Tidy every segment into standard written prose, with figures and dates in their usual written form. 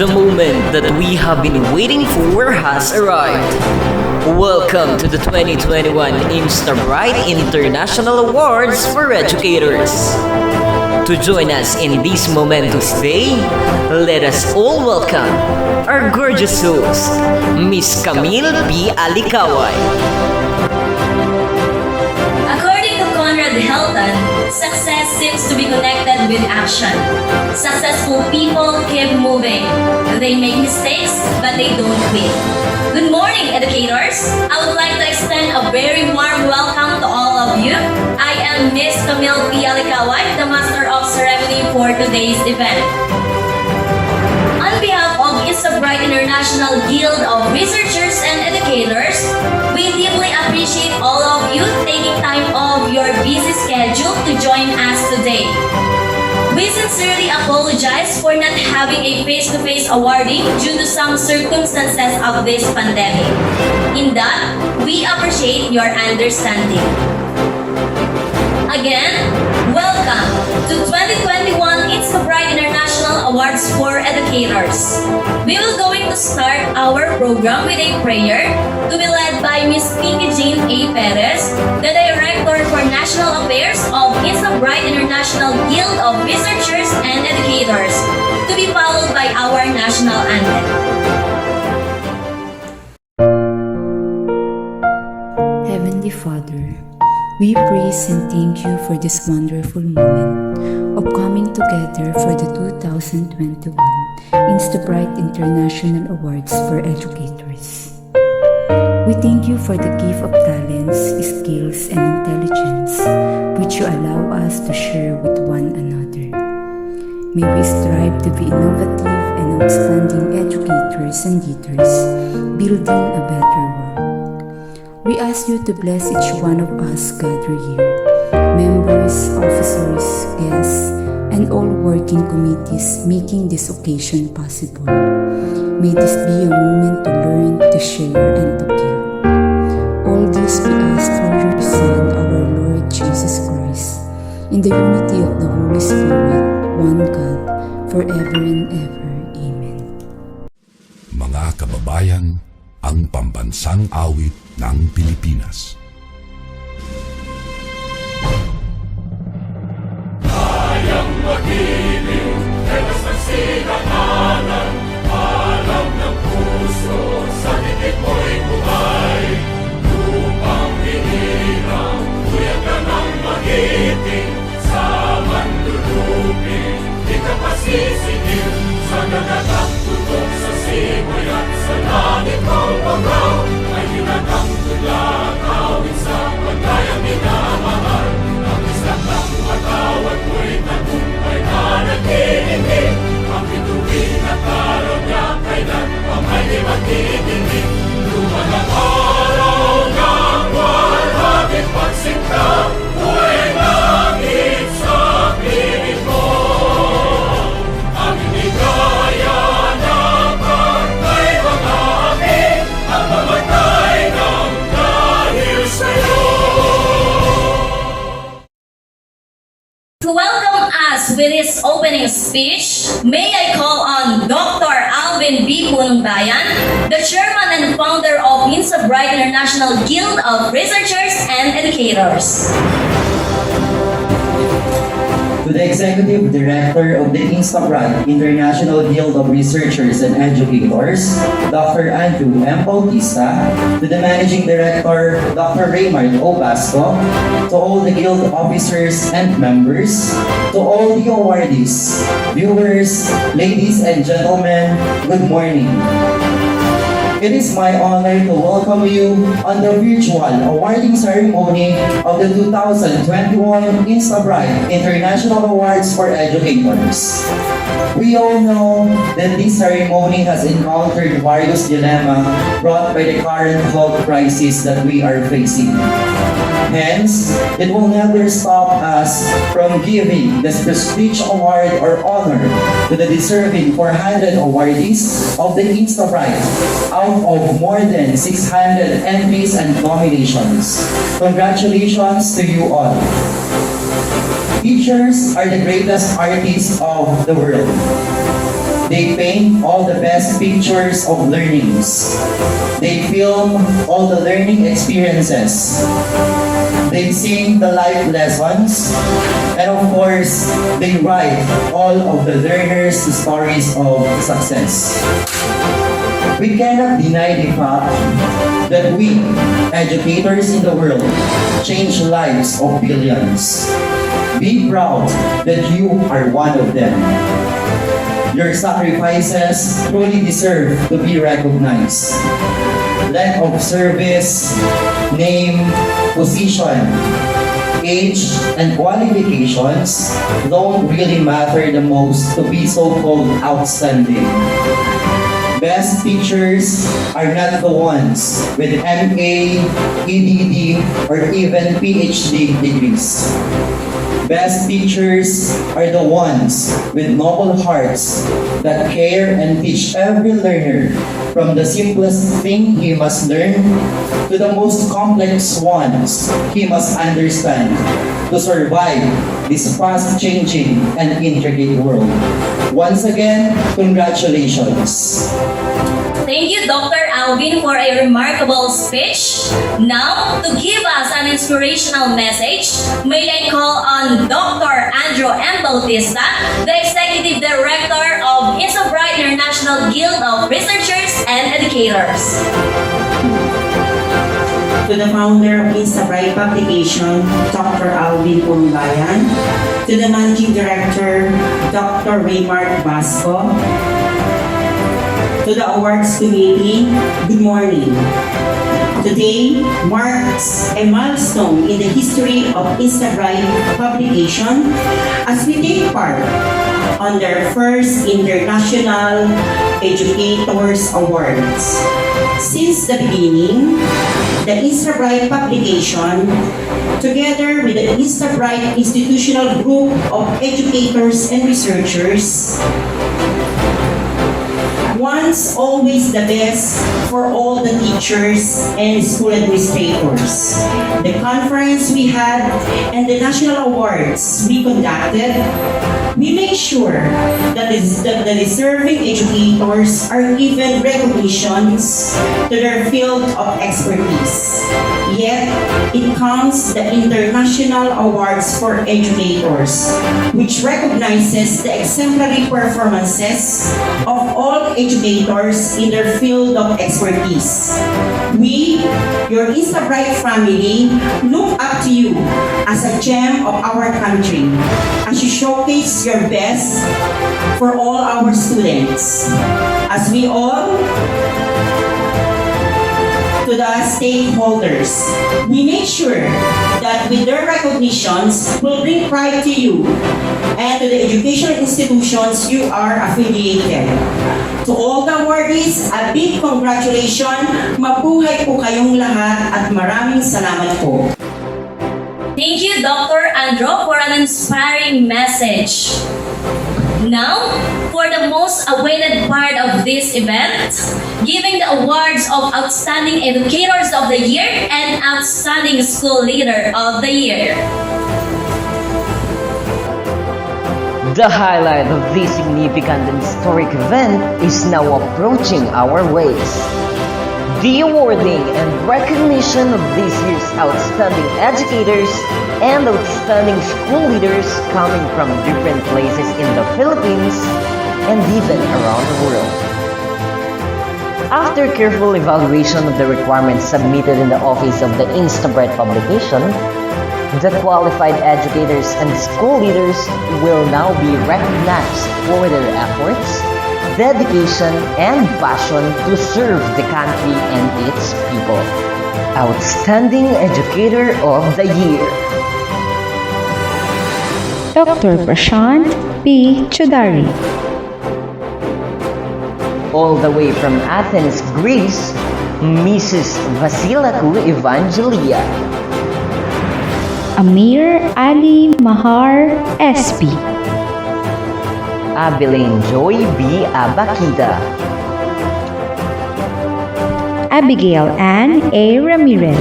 The moment that we have been waiting for has arrived. Welcome to the 2021 Instabright International Awards for Educators. To join us in this momentous day, let us all welcome our gorgeous host, Miss Camille P. Alicaway. According to Conrad Hilton, success seems to be connected with action. Successful people keep moving. They make mistakes, but they don't quit. Good morning, educators. I would like to extend a very warm welcome to all of you. I am Miss Camille P. Alicaway, the Master of Ceremony for today's event. On behalf of Instabright International Guild of Researchers and Educators, we deeply appreciate all of you taking time off your busy schedule to join us today. We sincerely apologize for not having a face-to-face awarding due to some circumstances of this pandemic. In that, we appreciate your understanding. Again, welcome to 2021 Instabright International Awards for Educators. We will going to start our program with a prayer to be led by Ms. Pinky Jane A. Perez, the Director for National Affairs of Instabright International Guild of Researchers and Educators, to be followed by our national anthem. Heavenly Father, we praise and thank you for this wonderful moment of coming together for the 2021 Instabright International Awards for Educators. We thank you for the gift of talents, skills, and intelligence which you allow us to share with one another. May we strive to be innovative and outstanding educators and leaders, building a better world. We ask you to bless each one of us gathered here, members, officers, guests, and all working committees making this occasion possible. May this be a moment to learn, to share, and to give. All this we ask for your Son, our Lord Jesus Christ, in the unity of the Holy Spirit, one God, forever and ever. Amen. Mga kababayan, ang pambansang awit ng Pilipinas. Kayang magiliw, telas ng sinakanan, alam ng puso, sa titik mo'y buhay. Lupang hinirang, kuya ka ng magiting, sa manlulupin, di ka pasisigil, sa nagatang tutok sa simoy at sa langit mong bangaw, ay hinatang tulad, awit sa paglayang minamahal. Ang isang ng matawad mo'y tagumpay na nag-iindig, ang bituin at araw niya kailan pa may di magtitingin. Luma ng araw ng walhagit pagsinta, buhay langit sa piling mo. Ang inigaya na pagkay mga amin, ang mamatay ng dahil sa'yo. To welcome us with his opening speech, may I call on Dr. Alvin B. Punungbayan, the chairman and founder of Instabright International Guild of Researchers and Educators. To the Executive Director of the Instabright International Guild of Researchers and Educators, Dr. Andrew M. Bautista, to the Managing Director, Dr. Raymond O. Basco, to all the Guild officers and members, to all the awardees, viewers, ladies and gentlemen, good morning. It is my honor to welcome you on the virtual awarding ceremony of the 2021 Instabright International Awards for Educators. We all know that this ceremony has encountered various dilemmas brought by the current health crisis that we are facing. Hence, it will never stop us from giving this prestige award or honor to the deserving 400 awardees of the Instabright out of more than 600 entries and nominations. Congratulations to you all. Teachers are the greatest artists of the world. They paint all the best pictures of learnings. They film all the learning experiences. They sing the life lessons. And of course, they write all of the learners' stories of success. We cannot deny the fact that we, educators in the world, change lives of billions. Be proud that you are one of them. Your sacrifices truly deserve to be recognized. Length of service, name, position, age, and qualifications don't really matter the most to be so-called outstanding. Best teachers are not the ones with MA, EDD, or even PhD degrees. Best teachers are the ones with noble hearts that care and teach every learner from the simplest thing he must learn to the most complex ones he must understand to survive this fast-changing and intricate world. Once again, congratulations. Thank you, Dr. Alvin, for a remarkable speech. Now, to give us an inspirational message, may I call on Dr. Andrew M. Bautista, the Executive Director of Instabright International Guild of Researchers and Educators. To the founder of Instabright Publication, Dr. Alvin Purumbayan, to the Managing Director, Dr. Raymart Basco, to the Awards Committee, good morning. Today marks a milestone in the history of Instabright Publication as we take part on their first International Educators Awards. Since the beginning, the Instabright Publication, together with the Instabright Institutional Group of Educators and Researchers, wants always the best for all the teachers and school administrators. The conference we had and the national awards we conducted, we make sure that the deserving educators are given recognitions to their field of expertise. Yet, it comes the International Awards for Educators, which recognizes the exemplary performances of all educators in their field of expertise. We, your Instabright family, look up to you as a gem of our country as you showcase your best for all our students. As we all, to the stakeholders, we make sure that with their recognitions will bring pride to you and to the educational institutions you are affiliated. To all the awardees, a big congratulations. Mabuhay po kayong lahat at maraming salamat po. Thank you, Dr. Andrew, for an inspiring message. Now, for the most awaited part of this event, giving the awards of Outstanding Educators of the Year and Outstanding School Leader of the Year. The highlight of this significant and historic event is now approaching our ways. The awarding and recognition of this year's outstanding educators and outstanding school leaders coming from different places in the Philippines and even around the world. After careful evaluation of the requirements submitted in the office of the Instabright publication, the qualified educators and school leaders will now be recognized for their efforts, dedication, and passion to serve the country and its people. Outstanding Educator of the Year. Dr. Prashant P. Chodari. All the way from Athens, Greece, Mrs. Vasilaku Evangelia. Amir Ali Mahar SP. Abilene Joy B. Abakida. Abigail Ann A. Ramirez.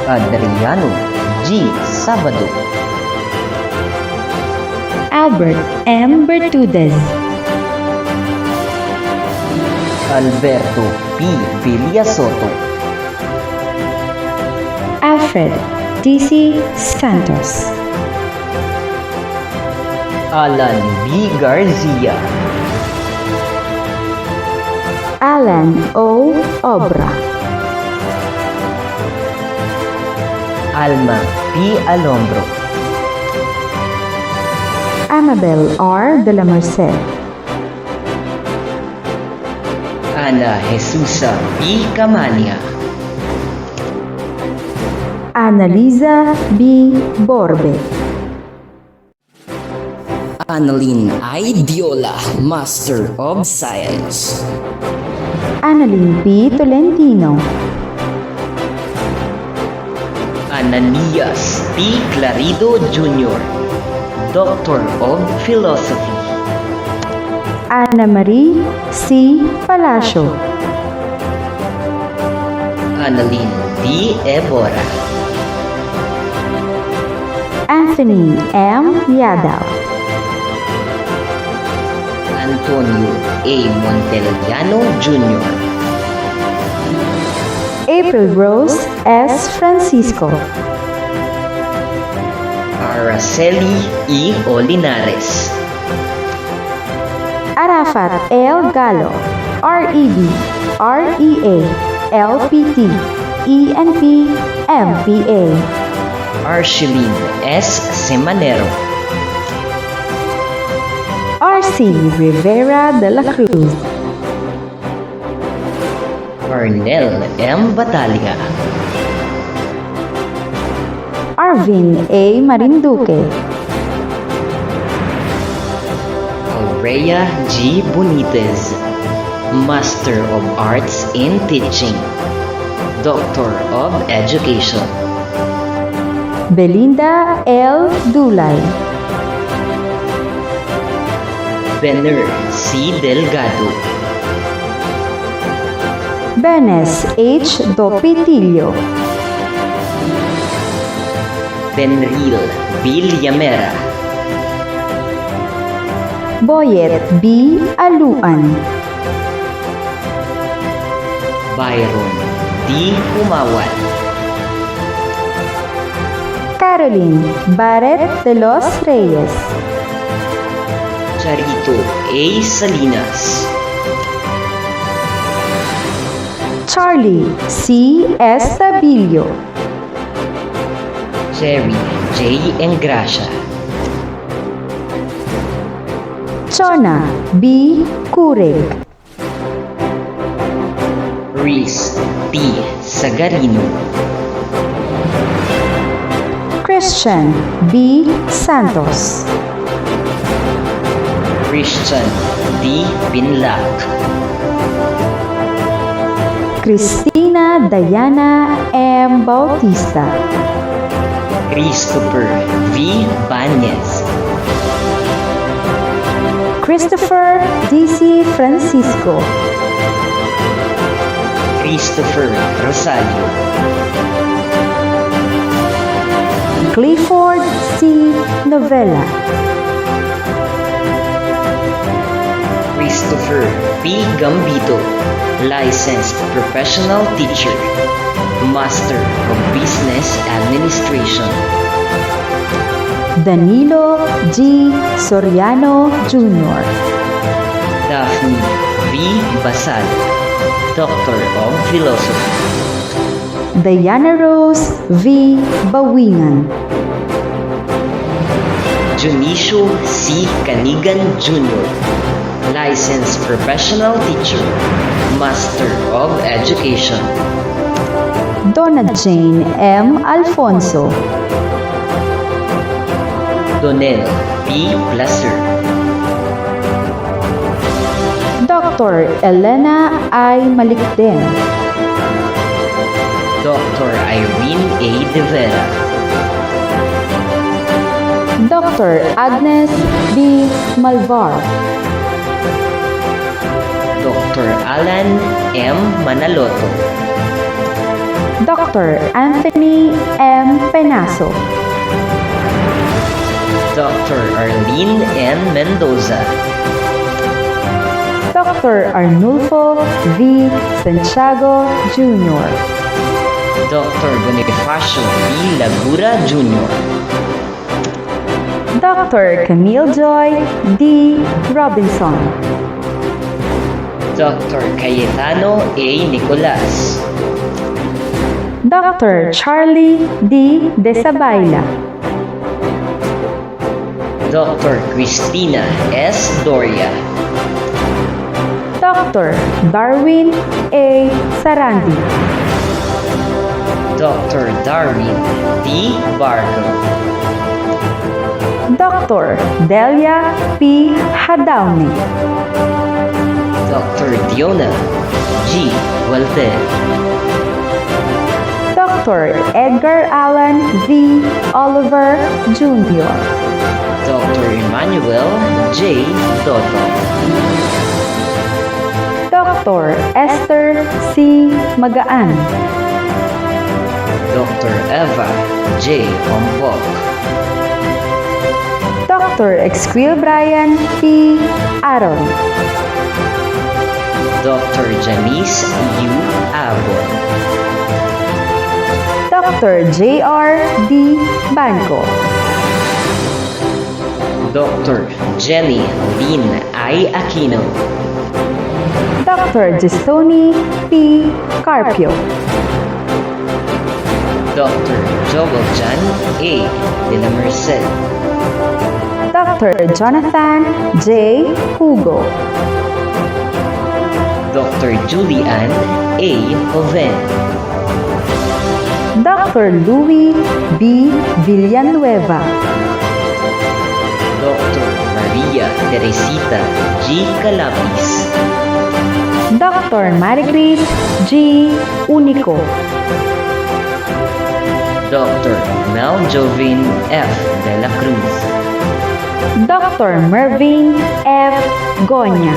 Adriano G. Sabado. Albert M. Bertudez, Alberto P. Villasoto, Alfred D.C. Santos, Alan B. Garcia, Alan O. Obra, Alma P. Alombro, Amabel R. de la Merced, Ana Jesusa P. Camania, Annalisa B. Borbe, Annalyn I. Diola, Master of Science, Annalyn P. Tolentino, Ananias P. Clarido Jr., Doctor of Philosophy, Ana Marie C. Palacio, Annalyn D. Ebora, Anthony M. Yadaw, Antonio A. Montellano Jr., April Rose S. Francisco, Araceli E. Olinares, Arafat L. Galo, REB, REA, LPT, ENP, MPA, Archeline S. Semanero, RC Rivera de la Cruz, Arnel M. Batalia, Arvin A. Marinduque, Aurea G. Benitez, Master of Arts in Teaching, Doctor of Education, Belinda L. Dulay, Benner C. Delgado, Benes H. Dopitilio, Benril Villamera, Boyet B. Aluan, Byron D. Humawan, Caroline Barret de los Reyes, Charito A. Salinas, Charlie C. Estabilio, Jerry J. Engracia, Chona B. Cureg, Reese P. Sagarino, Christian B. Santos, Christian D. Pinlac, Cristina Diana M. Bautista, Christopher V. Banez, Christopher D.C. Francisco, Christopher Rosario, Clifford C. Novella, Christopher P. Gambito, Licensed Professional Teacher, Master of Business Administration, Danilo G. Soriano Jr., Daphne V. Basal, Doctor of Philosophy, Diana Rose V. Bawingan, Junicio C. Canigan Jr., Licensed Professional Teacher, Master of Education, Donna Jane M. Alfonso, Donel P. Placer, Dr. Elena I. Malikden, Dr. Irene A. De Vera, Dr. Agnes B. Malvar, Dr. Alan M. Manaloto, Dr. Anthony M. Penaso, Dr. Arlene N. Mendoza. Dr. Arnulfo V. Santiago Jr. Dr. Bonifacio B. Lagura Jr. Dr. Camille Joy D. Robinson. Dr. Cayetano A. Nicolas. Dr. Charlie D. Desabaila. Dr. Cristina S. Doria. Dr. Darwin A. Sarandi. Dr. Darwin D. Barco. Dr. Delia P. Hadawni. Dr. Diona G. Walter. Dr. Edgar Allan V. Oliver Jr. Dr. Emmanuel J. Toto. Dr. Esther C. Magaan. Dr. Eva J. Ompok. Dr. Exquil Brian P. Aron. Dr. Janice U. Abon. Dr. J.R. D. Banco. Dr. Jenny Lynn I. Aquino. Dr. Gestoni P. Carpio. Dr. Joel Jan A. De la Merced. Dr. Jonathan J. Hugo. Dr. Julian A. Joven. Dr. Louis B. Villanueva. Dr. Maria Teresita G. Calapis. Dr. Maricris G. Unico. Dr. Mel Jovin F. De la Cruz. Dr. Mervin F. Goña.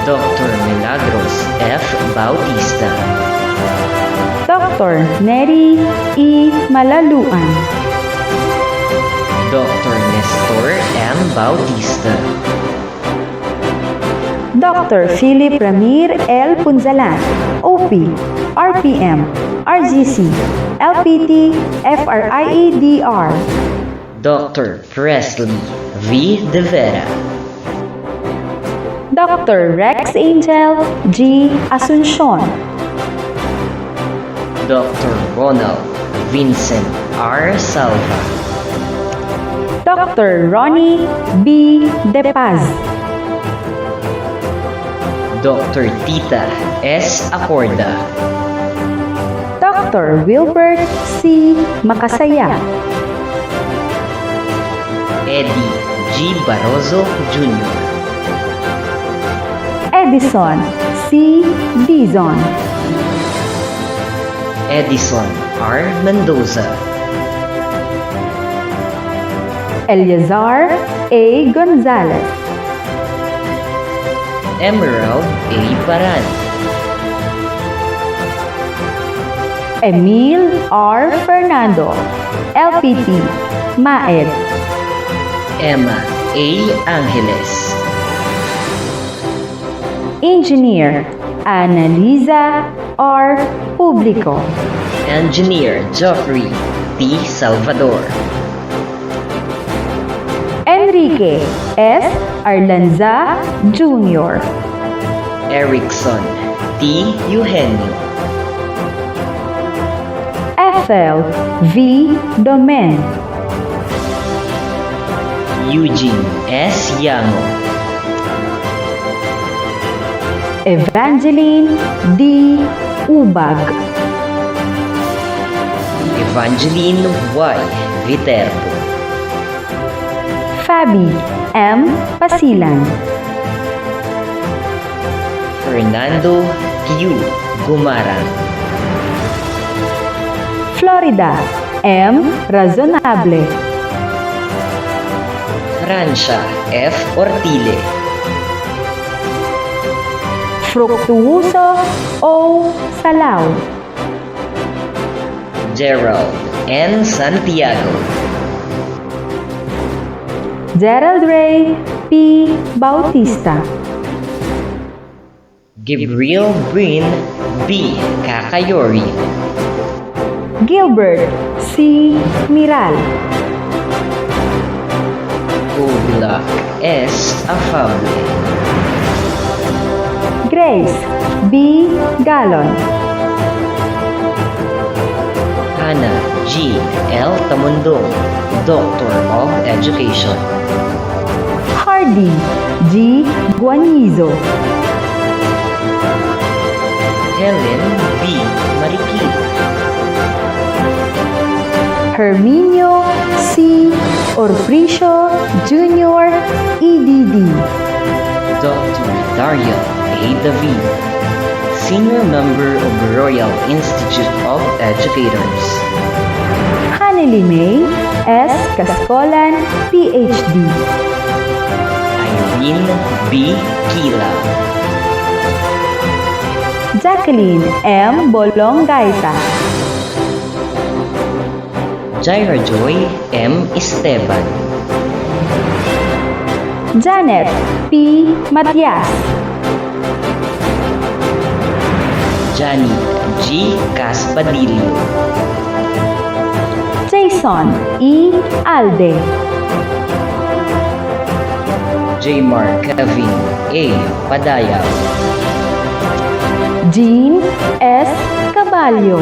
Dr. Milagros F. Bautista. Dr. Neri E. Malaluan. Dr. Nestor M. Bautista. Dr. Philip Ramir L. Punzalan, OP, RPM, RGC, LPT, FRIEDR. Dr. Presley V. De Vera. Dr. Rex Angel G. Asuncion. Dr. Ronald Vincent R. Salva. Dr. Ronnie B. De Paz. Dr. Tita S. Acorda. Dr. Wilbert C. Makasaya. Eddie G. Barroso Jr. Edison C. Dizon. Edison R. Mendoza. Eleazar A. Gonzalez. Emerald A. Paran. Emil R. Fernando, LPT, MAED. Emma A. Angeles. Engineer Annalisa R. Publico. Engineer Geoffrey T. Salvador. Enrique S. Arlanza Jr. Erickson T. Eugenio. Ethel V. Domen. Eugene S. Yango. Evangeline D. Ubag. Evangeline Y. Viterbo. Fabi M. Pasilan. Fernando Q. Gumarang. Florida M. Razonable. Francia F. Ortile. Fructuoso O. Salao. Gerald N. Santiago. Gerald Ray P. Bautista. Gabriel Breen B. Kakayori. Gilbert C. Miral. Gobilak S. Afable. Grace B. Galon. Hannah G. L. Tamundong, Doctor of Education. Hardy G. Guanizo. Helen B. Marikit. Herminio C. Orfricio Jr. EDD. Dr. Daria A. David, Senior Member of the Royal Institute of Educators. Haneli May S. Cascolan PhD. Irene B. Kila. Jacqueline M. Bolongaita. Jaira Joy M. Esteban. Janet P. Matias. Johnny G. Caspadillo. Jason E. Alde. Jmar Kevin A. Padaya. Jean S. Caballo.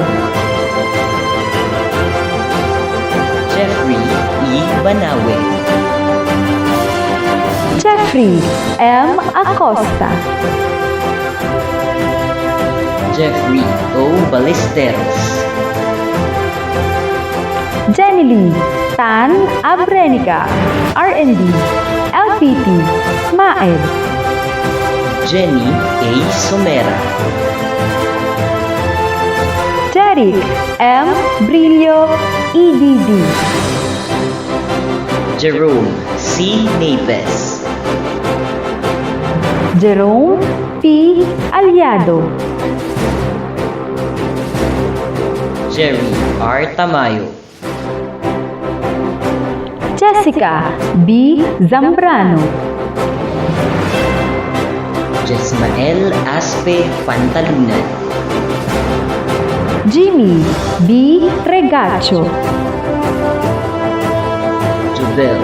Jeffrey E. Banawe. Jeffrey M. Acosta. Jeffrey O. Ballesteros. Jenny Lee Tan Abrenica RND LPT Maed. Jenny A. Somera. Jeric M. Brillo EDD. Jerome C. Napes. Jerome P. Aliado. Jerry R. Tamayo. Jessica B. Zambrano. Jesmael Aspe Pantalunan. Jimmy B. Regacho. Jubel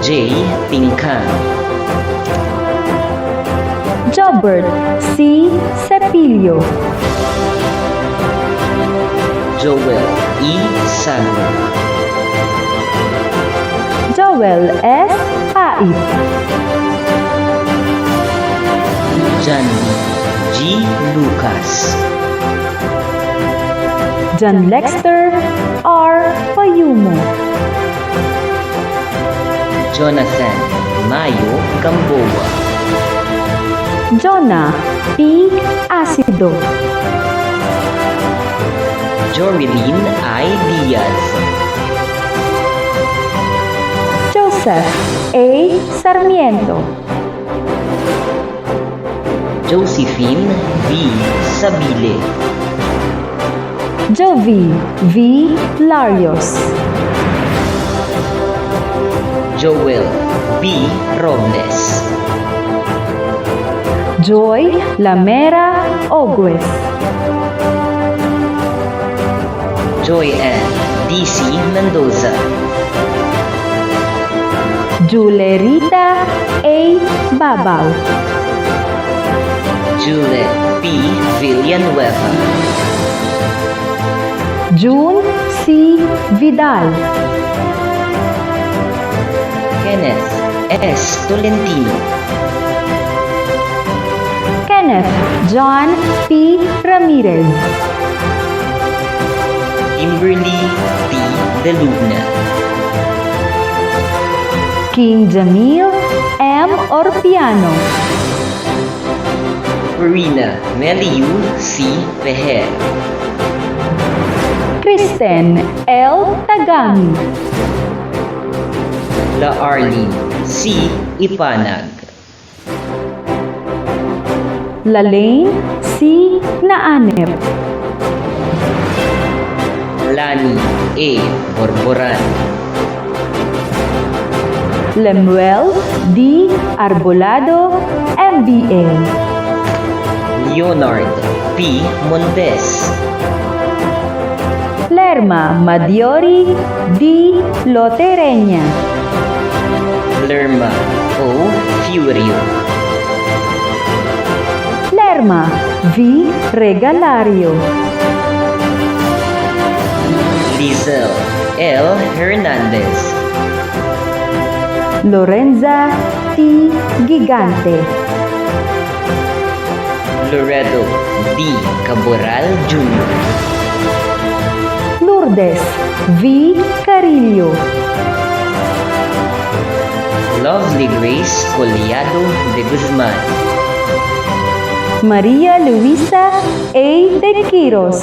J. Tingkang. Jobert C. Cepilio. Joel E. Sago. Joel S. Pait. Jandy G. Lucas. John Lexter R. Payumo. Jonathan Mayo Gamboa. Jonah P. Acido. Jorilyn I. Diaz. Joseph A. Sarmiento. Josephine V. Sabile. Jovi V. Larios. Joel B. Robles. Joy Lamera Ogues. Joy Ann D.C. Mendoza. Julerita A. Babaw. Juliet P. Villanueva. June C. Vidal. Kenneth S. Tolentino. Kenneth John P. Ramirez. Kimberly T. Delugna. King Jamil M. Orpiano. Corina Meliu C. Peher. Kristen L. Tagami. La Arlene C. Ipanag. Lalaine C. Naanep. Lani A. Borboran. Lemuel D. Arbolado, MBA. Leonard P. Montes. Lerma Madiori D. Lotereña. Lerma O. Furio. Lerma V. Regalario. Lizel L. Hernandez. Lorenza T. Gigante. Loredo D. Caboral Jr. Lourdes V. Carillo. Lovely Grace Collado de Guzman. Maria Luisa A. De Quiros.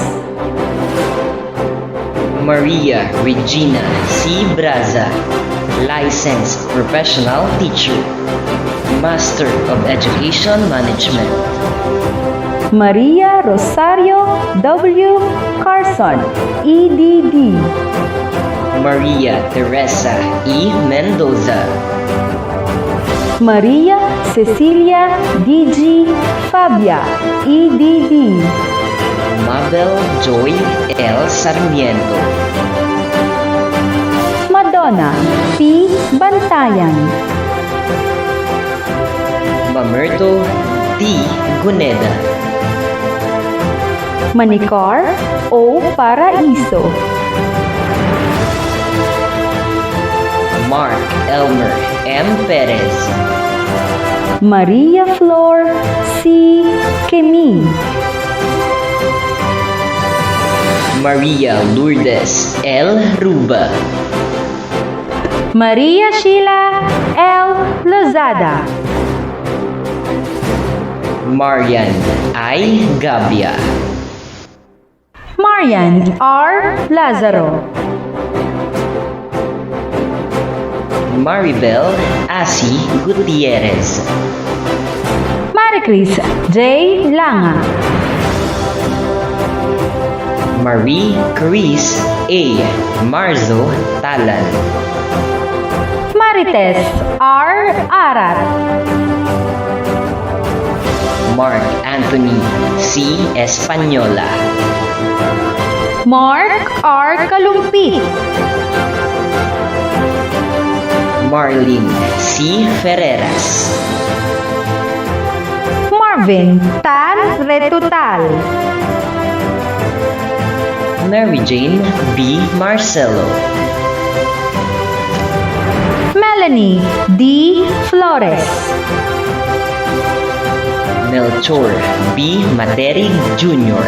Maria Regina C. Braza, licensed professional teacher, Master of Education Management. Maria Rosario W. Carson, EDD. Maria Teresa E. Mendoza. Maria Cecilia DG Fabia, EDD. Mabel Joy L. Sarmiento. Madonna P. Bantayan. Mamerto T. Guneda. Manicar O. Paraiso. Mark Elmer M. Perez. Maria Flor C. Kemi. Maria Lourdes L. Ruba. Maria Sheila L. Lozada. Marian I. Gabia. Marian R. Lazaro. Maribel Asi Gutierrez. Maricris J. Langa. Marie Chris A. Marzo Talan. Marites R. Arat. Mark Anthony C. Española. Mark R. Kalumpit. Marlene C. Ferreras. Marvin Tan Retutal. Mary Jane B. Marcelo. Melanie D. Flores. Melchor B. Materig Jr.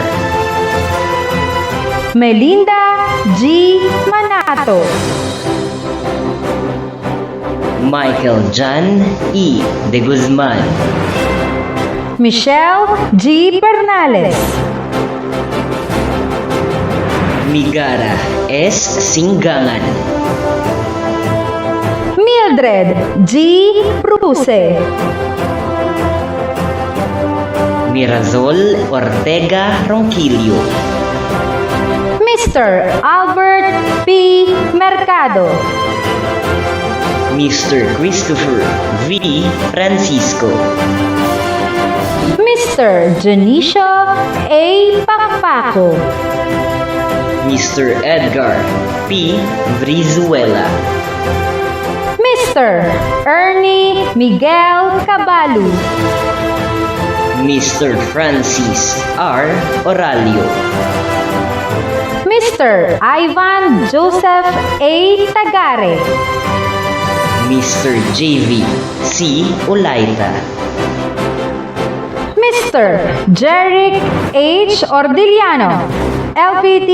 Melinda G. Manato. Michael John E. De Guzman. Michelle G. Bernales. Migara S. Singgangan. Mildred G. Bruse. Mirazol Ortega Ronquillo. Mr. Albert P. Mercado. Mr. Christopher V. Francisco. Mr. Janicio A. Pakpako. Mr. Edgar P. Brizuela. Mr. Ernie Miguel Cabalu. Mr. Francis R. Oralio. Mr. Ivan Joseph A. Tagare. Mr. JV C. Olaita. Mr. Jeric H. Ordiliano, LPT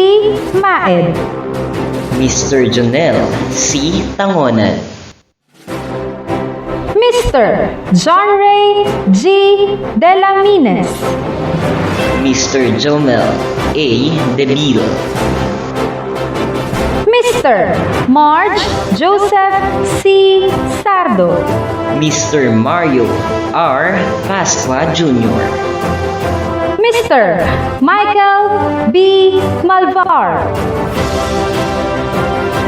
Maed. Mr. Jonel C. Tangonan. Mr. John Ray G. Delamines. Mr. Jomel A. Debil. Mr. Marge Joseph C. Sardo. Mr. Mario R. Pasqua Jr. Mr. Michael B. Malvar,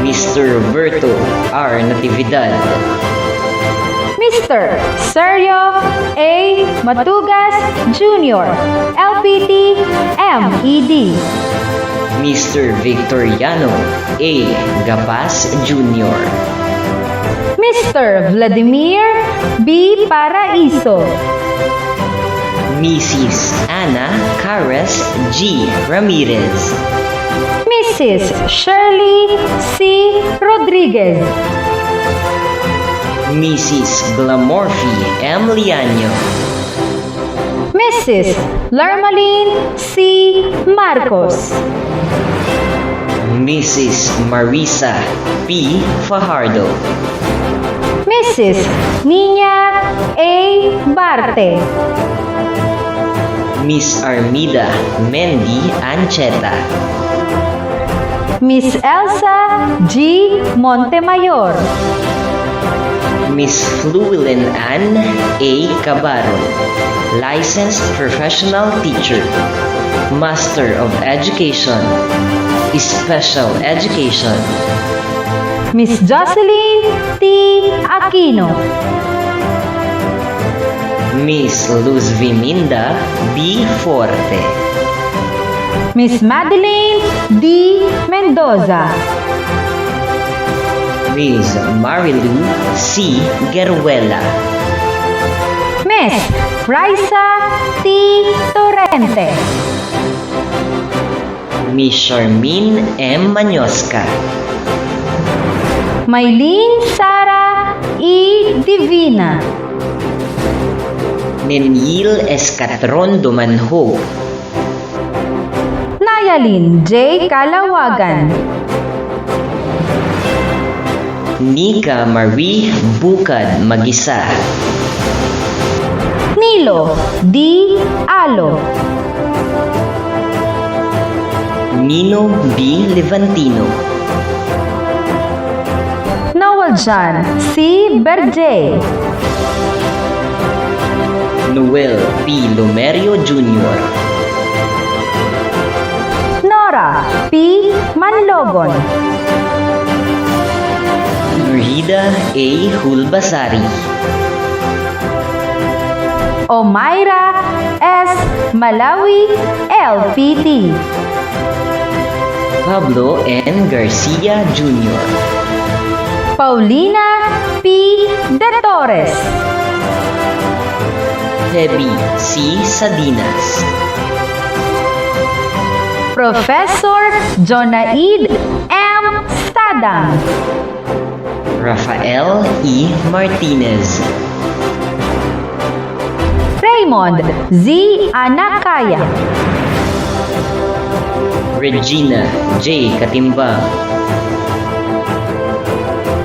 Mr. Roberto R. Natividad, Mr. Sergio A. Matugas Jr., LPT, MED, Mr. Victoriano A. Gapas Jr., Mr. Vladimir B. Paraiso, Mrs. Ana Cares G. Ramirez, Mrs. Shirley C. Rodriguez, Mrs. Glamorphy M. Liaño, Mrs. Lermaline C. Marcos, Mrs. Marisa P. Fajardo, Mrs. Nina A. Barte, Miss Armida Mendy Ancheta, Miss Elsa G. Montemayor, Miss Fluilin Ann A. Cabaron, Licensed Professional Teacher, Master of Education, Special Education, Miss Jocelyn T. Aquino, Miss Luz Viminda B. Forte, Miss Madeline D. Mendoza, Miss Marilu C. Gueruela, Miss Raisa T. Torrente, Miss Charmaine M. Manyosca, Maylene Sara E. Divina, Nenil Escatron Dumanho, Nayalin J. Kalawagan, Nika Marie Bukad Magisa, Nilo D. Alo, Nino B. Levantino, Noel John C. Berjay, Noel P. Lumerio Jr., Nora P. Manlogon, Nurhida A. Hulbasari, Omaira S. Malawi LPT, Pablo N. Garcia Jr., Paulina P. De Torres, Tebi C. Sadinas, Professor Jonaid M. Stadang, Rafael E. Martinez, Raymond Z. Anakaya, Regina J. Katimbang,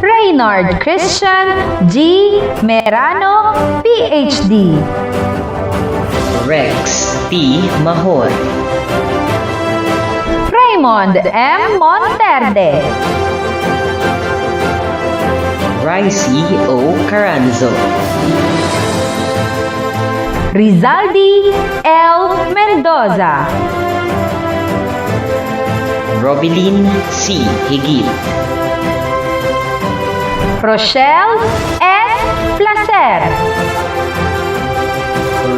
Reynard Christian G. Merano, PhD, Rex T. Mahor, Raymond M. Monterde, Ricey O. Caranzo, Rizaldi L. Mendoza, Robilin C. Higit, Rochelle S. Placer,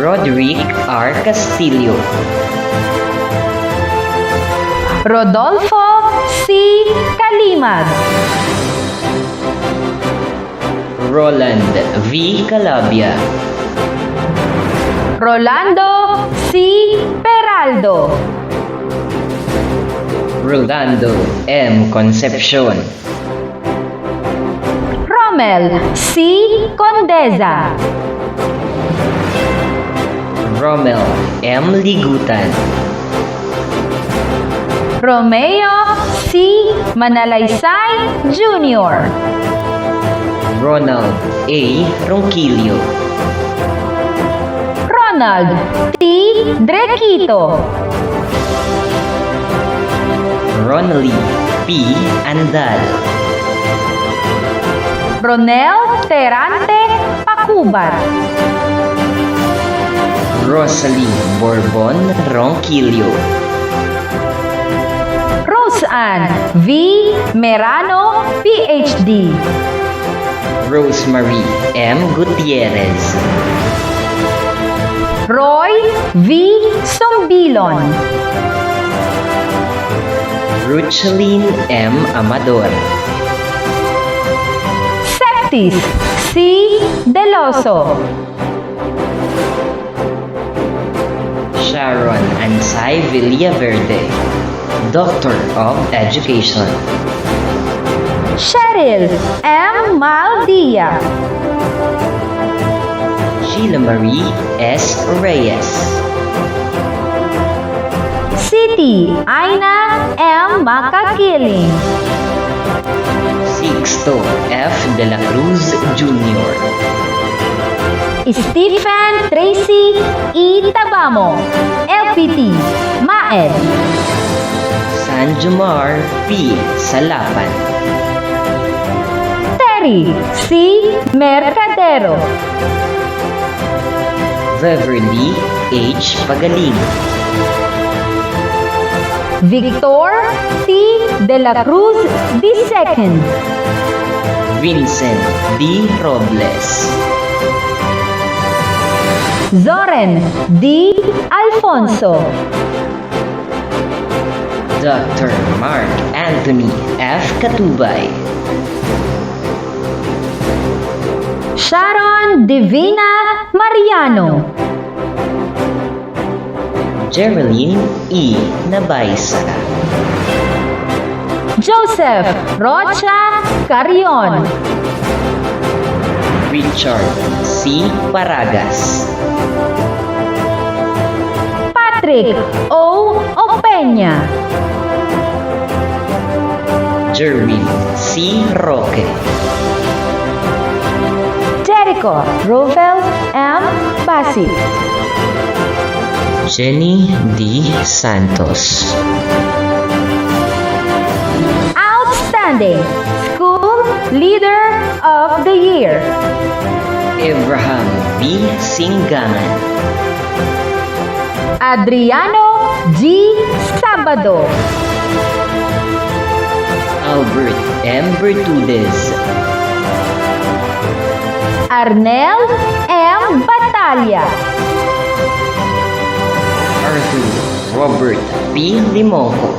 Roderick R. Castillo, Rodolfo C. Kalimag, Roland V. Calabia, Rolando C. Peraldo, Rolando M. Concepcion, Romel C. Condeza, Rommel M. Ligutan, Romeo C. Manalaysay Jr., Ronald A. Ronquillo, Ronald T. Drequito, Ronally P. Andal, Ronel Terante Pacubat, Rosalie Bourbon Ronquillo. Roseanne V. Merano, PhD. Rosemary M. Gutierrez. Roy V. Sombilon. Rucheline M. Amador. Septis C. Deloso. Sharon Ansay Villaverde, Doctor of Education. Cheryl M. Maldia. Sheila Marie S. Reyes. City Aina M. Makakiling. Sixto F. De la Cruz Jr. Stephen Tracy E. Tabamo, LPT, MAED. Sanjumar P. Salapan. Terry C. Mercadero. Beverly H. Pagaling. Victor T. De la Cruz II. Vincent D. Robles. Zoren D. Alfonso. Dr. Mark Anthony F. Katubay. Sharon Divina Mariano. Geraldine E. Nabaisa. Joseph Rocha Carion. Richard C. Paragas. Patrick O. Opeña. Jerwin C. Roque. Jericho Rovel M. Basit. Jenny D. Santos. Outstanding School Leader of the Year. Abraham B. Singangan. Adriano G. Sabado. Albert M. Bertudez. Arnel M. Batalla. Arthur Robert P. Limonco.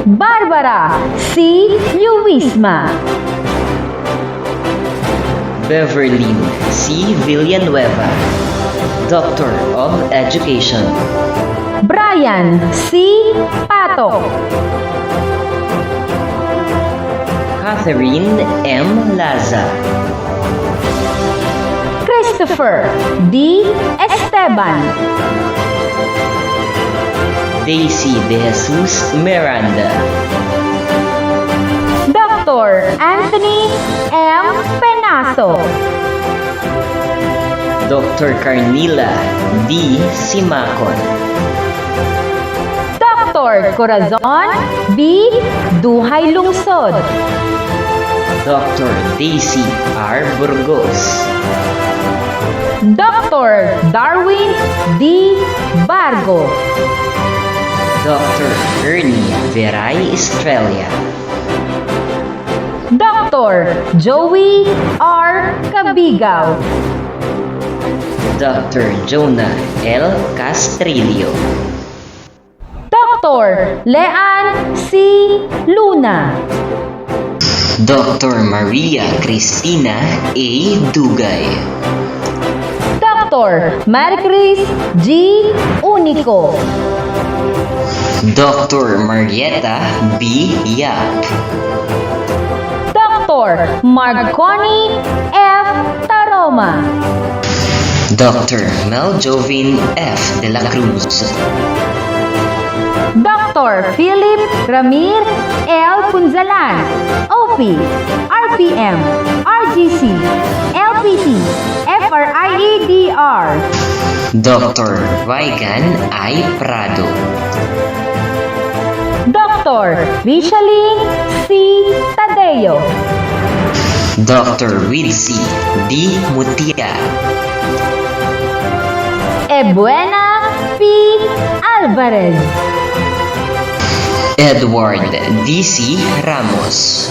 Barbara C. Luisma. Beverly C. Villanueva, Doctor of Education. Brian C. Pato. Catherine M. Laza. Christopher D. Esteban. Daisy De Jesus Miranda. Dr. Anthony M. Penaso. Dr. Carnila D. Simacon. Dr. Corazon B. Duhay Lungsod. Dr. Daisy R. Burgos. Dr. Darwin D. Bargo. Dr. Ernie Veray Estrella. Dr. Joey R. Cabigaw. Dr. Jonah L. Castrillo. Dr. Leanne C. Luna. Dr. Maria Cristina A. Dugay. Dr. Maricris G. Unico. Dr. Marietta B. Yap. Dr. Marconi F. Taroma. Dr. Meljovin F. De La Cruz. Dr. Philip Ramir L. Punzalan, OP, RPM, RGC, LPT, FRIEDR. Dr. Vigan I. Prado. Dr. Rishaline C. Tadeo. Dr. Widsi D. Mutia. Ebuena P. Alvarez. Edward D.C. Ramos.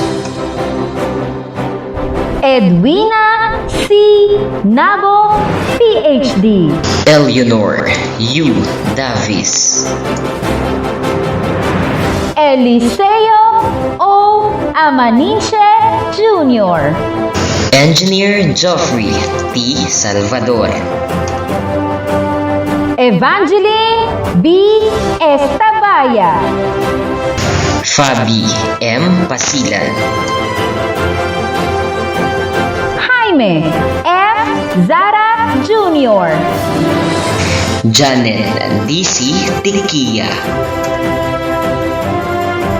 Edwina C. Nabo, PhD. Eleanor U. Davis. Eliseo O. Amaniche Jr. Engineer Geoffrey T. Salvador. Evangeline B. Estabaya. Fabi M. Pasilan. Jaime M. Zara Jr. Janet D.C. Tikia.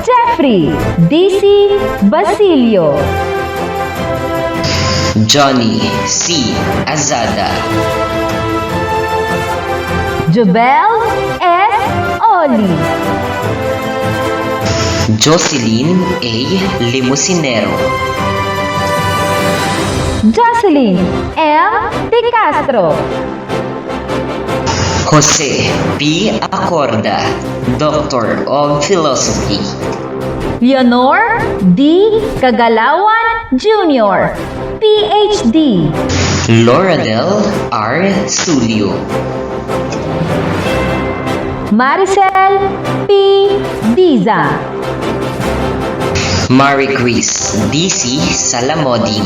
Jeffrey D.C. Basilio. Johnny C. Azada. Jobel S. Oli. Jocelyn A. Limusinero. Jocelyn M. De Castro. Jose P. Acorda, Doctor of Philosophy. Leonor D. Kagalawan Jr. PhD. Loradel R. Sulio. Maricel P. Diza. Marie Chris D.C. Salamodin.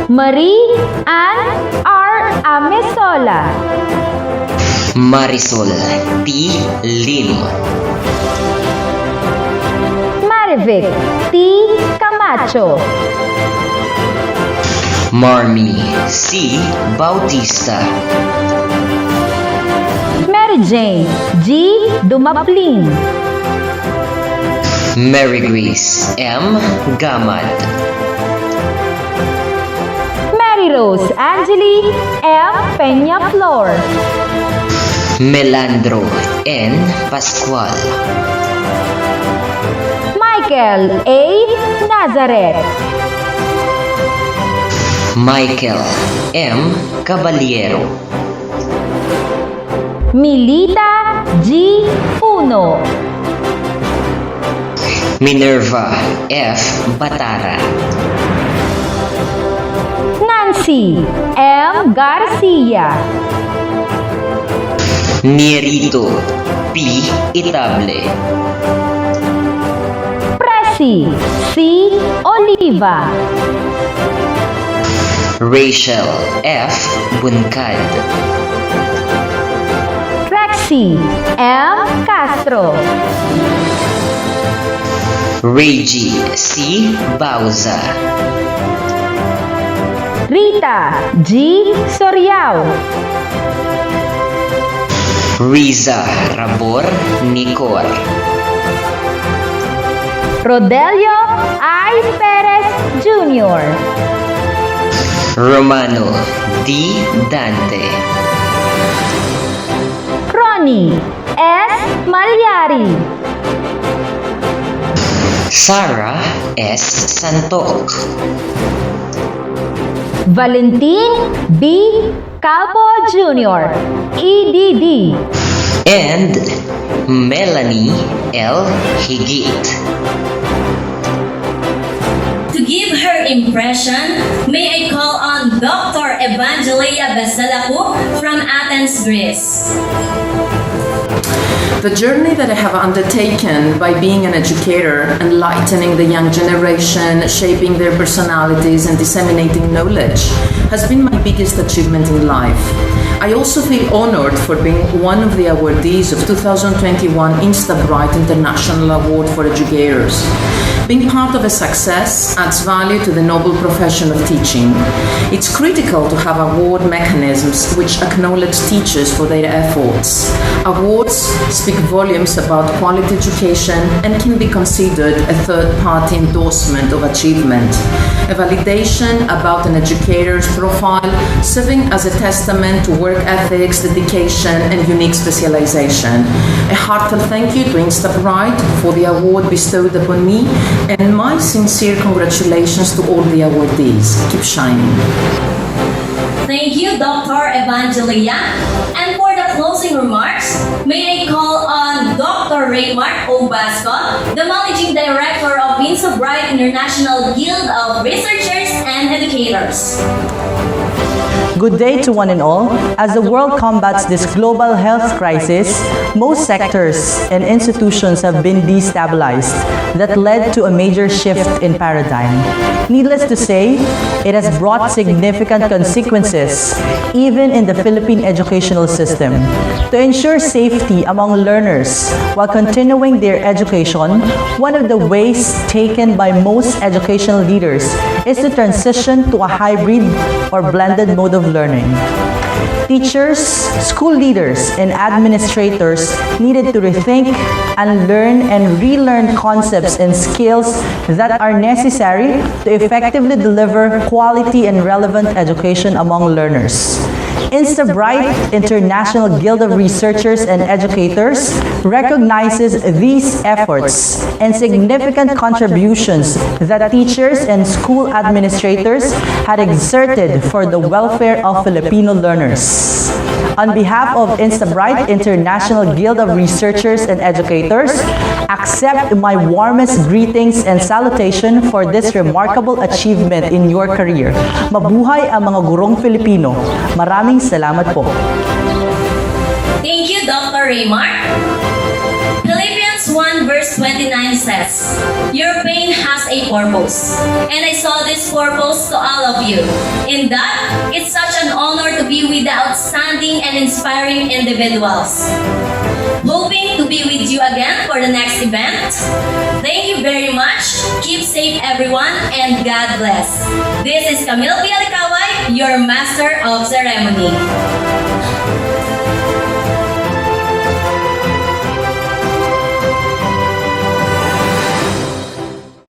Marie Ann R. Amesola. Marisol T. Lim. Marivic T. Camacho. Marmy C. Bautista. Mary Jane G. Dumaplin. Mary Grace M. Gamad. Mary Rose Angeli M. Peñaflor. Melandro N. Pascual. Michael A. Nazareth. Michael M. Caballero. Milita G. Puno. Minerva F. Batara. Nancy M. Garcia. Nierito P. Itable. Presi C. Oliva. Rachel F. Buncad. Rexy M. Castro. Reggie C. Bauza. Rita G. Soriao. Riza Rabor Nicor. Rodelio I. Perez Jr. Romano D. Dante. Ronnie S. Malyari. Sarah S. Santok. Valentin B. Calvo Jr. EDD. And Melanie L. Higit. To give her impression, may I call on Dr. Evangelia Basalaku from Athens, Greece. The journey that I have undertaken by being an educator, enlightening the young generation, shaping their personalities and disseminating knowledge has been my biggest achievement in life. I also feel honored for being one of the awardees of 2021 Instabright International Award for Educators. Being part of a success adds value to the noble profession of teaching. It's critical to have award mechanisms which acknowledge teachers for their efforts. Awards speak volumes about quality education and can be considered a third-party endorsement of achievement, a validation about an educator's profile, serving as a testament to work ethics, dedication, and unique specialization. A heartfelt thank you to Instabright for the award bestowed upon me, and my sincere congratulations to all the awardees. Keep shining. Thank you, Dr. Evangelia. And for the closing remarks, may I call on Dr. Raymart O. Basco, the Managing Director of Instabright International Guild of Researchers and Educators. Good day to one and all. As the world combats this global health crisis, most sectors and institutions have been destabilized. That led to a major shift in paradigm. Needless to say, it has brought significant consequences, even in the Philippine educational system. To ensure safety among learners while continuing their education, one of the ways taken by most educational leaders is to transition to a hybrid or blended mode of learning. Teachers, school leaders, and administrators needed to rethink, unlearn, and relearn concepts and skills that are necessary to effectively deliver quality and relevant education among learners. Instabright International Guild of Researchers and Educators recognizes these efforts and significant contributions that teachers and school administrators had exerted for the welfare of Filipino learners. On behalf of Instabright International Guild of Researchers and Educators, accept my warmest greetings and salutation for this remarkable achievement in your career. Mabuhay ang mga gurong Filipino. Maraming salamat po. Thank you, Dr. Raymar. Philippians 1 verse 29 says, "Your pain has a purpose, and I saw this purpose to all of you. In that, it's such an honor to be with the outstanding and inspiring individuals. Hoping to be with you again for the next event. Thank you very much. Keep safe, everyone, and God bless. This is Camille Pialicaway, your Master of Ceremony."